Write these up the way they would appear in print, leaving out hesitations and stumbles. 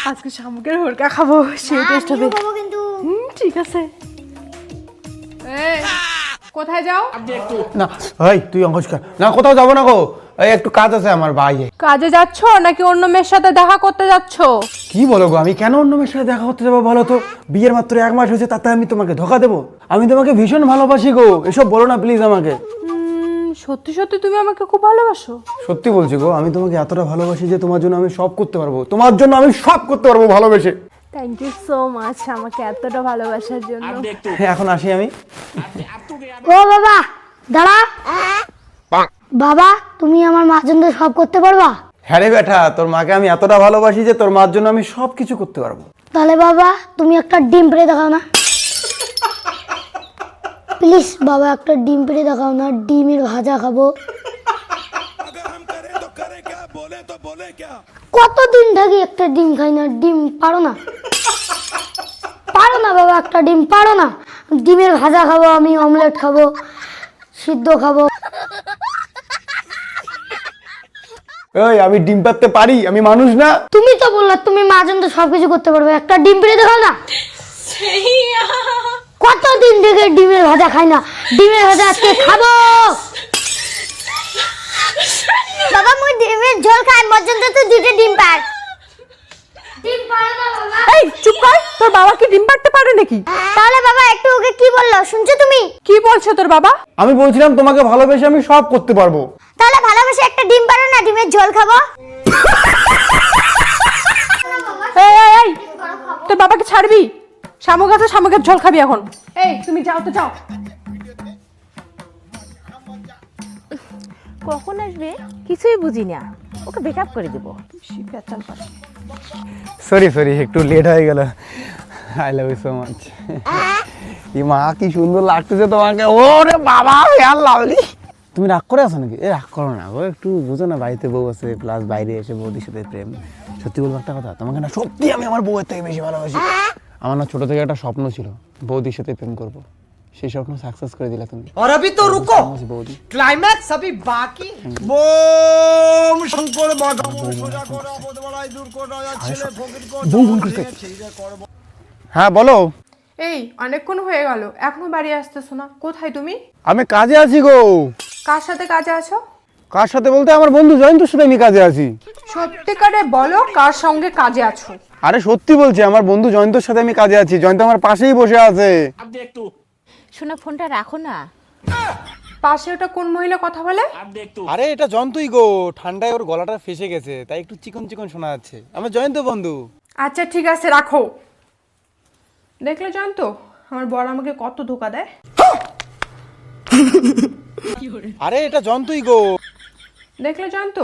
আজকে শামুকের হুড়কা খাবো, সেই টেস্ট হবে কিন্তু। ঠিক আছে। কোথায় যাও? না ভাই তুই অঙ্কস্কার না, কোথাও যাবো না গো, এই একটু কাজ আছে আমার বাইরে। কাজে যাচ্ছ নাকি অন্য মেয়ের সাথে দেখা করতে যাচ্ছ? কি বলো গো, আমি কেন অন্য মেয়ের সাথে দেখা করতে যাবো বলো তো? বিয়ের মাত্র 1 মাস হয়েছে, তাতে আমি তোমাকে ধোকা দেবো? আমি তোমাকে ভীষণ ভালোবাসি গো, এসব বলো না প্লিজ আমাকে। সত্যি সত্যি তুমি আমাকে খুব ভালোবাসো? সত্যি বলছি গো, আমি তোমাকে এতটা ভালোবাসি যে তোমার জন্য আমি সব করতে পারবো, তোমার জন্য আমি সব করতে পারবো ভালোবেসে। থ্যাংক ইউ সো মাচ আমাকে এতটা ভালোবাসার জন্য। এখন আসি আমি। ও বাবা দাঁড়া। বাবা তুমি আমার মার জন্য সব করতে পারবা? হ্যাঁ রে বেটা, তোর মাকে আমি এতটা ভালোবাসি যে তোর মার জন্য আমি সব কিছু করতে পারবো। তাহলে বাবা তুমি একটা ডিম পেড়ে দেখাও না প্লিজ। বাবা একটা ডিম পেড়ে দেখাও না, ডিমের ভাজা খাবো। কতদিন থাকি একটা ডিম খাই না, ডিম পারো না? পারো না বাবা, একটা ডিম পারো না? ডিমের ভাজা খাবো, আমি অমলেট খাবো, সিদ্ধ খাবো। এই আমি ডিম পাততে পারি, আমি মানুষ না? তুমি তো বললা তুমি মার জন্য সবকিছু করতে পারবে, একটা ডিম পেড়ে দেখাও না। কতদিন থেকে ডিমের ভাজা খাই না, ডিমের ভাজা আজকে খাবো। বাবা মুই ডিমের ঝোল খাই, মর্যন্ত তুই দুটো ডিম পার। ডিম পারো না বাবা। এই চুপ কর, তোর বাবা কি ডিম পাড়তে পারে নাকি? তাহলে বাবা একটু ওকে কি বললো শুনছো তুমি? কি বলছো তোর বাবা? আমি বলছিলাম তোমাকে ভালোবেসে আমি সব করতে পারবো। তাহলে ভালোবেসে একটা ডিম পারো না, ডিমের ঝোল খাবো। এই এই এই তোর বাবাকে ছাড়বি? শামুক আছে, শামুকের ঝোল খাবি এখন। এই তুমি যাও তো যাও। কখন আসবে কিছুই বুঝি না, ওকে ব্রেকআপ করে দেবো। সরি সরি, একটু লেট হয়ে গেল। I love you so much. এই মা কি সুন্দর লাগতেছে তোমাকে, ওরে বাবা ইয়ার লাভলি। তুমি রাগ করে আছো নাকি? রাগ করো না গো, একটু বুঝো না, বাড়িতে বউ আছে, প্লাস বাইরে এসে বৌদির সাথে প্রেম। সত্যি বলবো একটা কথা, তোমাকে না সত্যি আমি আমার বউয়ের থেকে বেশি ভালোবাসি। আমার না ছোট থেকে একটা স্বপ্ন ছিল বৌদির সাথে প্রেম করব, সেই স্বপ্ন সাকসেস করে দিলা তুমি। और अभी तो रुको, বৌদি क्लाइमैक्स अभी बाकी। बोम शंकर माधव সোজা করো অবদবলাই দূর করো ছেলে ফকির কো বউ ফোন করছে। হ্যাঁ বলো। এই অনেকক্ষণ হয়ে গেল, এখনো বাড়ি আসতেছো না, কোথায় তুমি? আমি কাজে আছি গো। কার সাথে কাজে আছো? কার সাথে বলতে আমার বন্ধু জয়ন্তর সাথে আমি কাজে আছি। সত্যিকারে বলো কার সঙ্গে কাজে আছো? আরে সত্যি বলছি, আমার বন্ধু জয়ন্তর সাথে আমি কাজে আছি, জয়ন্ত আমার পাশেই বসে আছে। শোনা ফোনটা রাখো না। পাশে ওটা কোন মহিলা কথা বলে? আরে এটা জয়ন্তই গো, ঠান্ডায় ওর গলাটা ফেসে গেছে, তাই একটু চিকন চিকন শোনা যাচ্ছে। আমার জয়ন্ত বন্ধু। আচ্ছা ঠিক আছে রাখো। দেখলে জয়ন্ত, আমার বর আমাকে কত ধোকা দেয়। আরে এটা জয়ন্তই গো। দেখলে জয়ন্ত,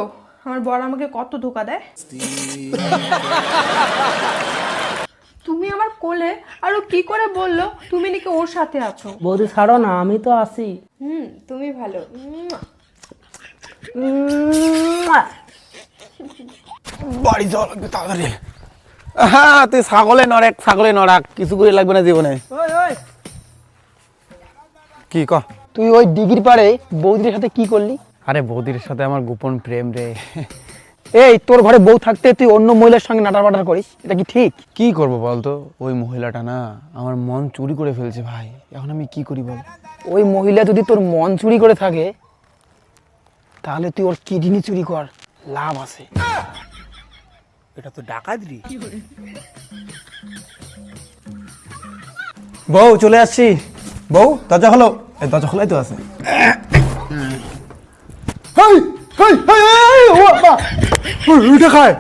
আমার বর আমাকে কত ধোকা দেয়। তুমি আমার কোলে, আরো কি করে বললো তুমি নাকি ওর সাথে আছো? বৌদি ছাড়ো না, আমি তো আছি। তুমি ভালো। বাড়ি যাওয়া লাগবে তাড়াতাড়ি। হ্যাঁ তুই ছাগলে নড়াক, ছাগলে নড়াক, কিছু করে লাগবে না জীবনে। কি ক? তুই ওই ডিগ্রি পারে বৌদির সাথে কি করলি? আরে বৌদির সাথে আমার গোপন প্রেম রে। এই তোর ঘরে বউ থাকতে তুই অন্য মহিলার সঙ্গে নাটার বাটার করিস, এটা কি ঠিক? কি করব বলতো, ওই মহিলাটা না আমার মন চুরি করে ফেলছে ভাই, এখন আমি কি করি বল? ওই মহিলা যদি তোর মন চুরি করে থাকে তাহলে তুই ওর কিডনি চুরি কর, লাভ আছে। এটা তো ডাকাতি। বউ চলে আসছি। বউ দরজা হলো, এই দরজা খোলাই তো আছে। হেই হেই হেই ও বাবা, ওইটা খায়।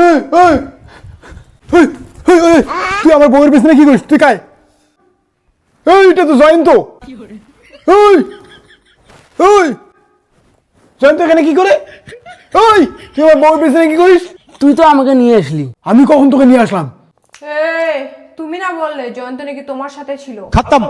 এই এই হেই হেই এই, তুই আমার বউয়ের পিছনে কি করিস? তুই খায়। এইটা তো জয়ন্ত। এই এই জয়ন্ত এখানে কি করে? ওই তুই আমার বউয়ের পিছনে কি করিস? তুই তো আমাকে নিয়ে আসলি। আমি কখন তোকে নিয়ে আসলাম? এই তুমি না বললে জয়ন্ত নাকি তোমার সাথে ছিল? খতম।